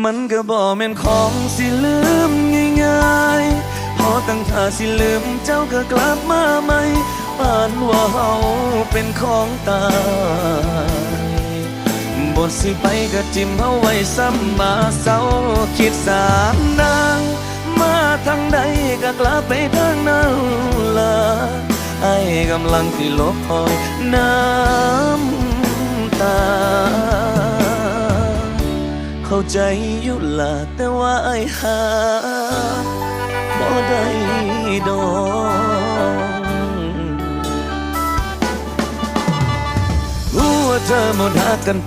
มันก็บ่แม่นของสิลืมง่ายๆพอตั้งท่าสิลืมเจ้าก็กลับมาใหม่ปานว่าเฮาเป็นของตายบทสิไปก็จิ้มเฮาไว้ซ้ำมาเศร้าคิดสามนางมาทางใดก็กลับไปทางนั้นล่ะไอ้กำลังที่ลบคอยน้ำตาเข้าใจอยู่ล่ะแต่ว่าไอ้หาบ่ได้ดอกรู้ว่าเธอหมดหักกัน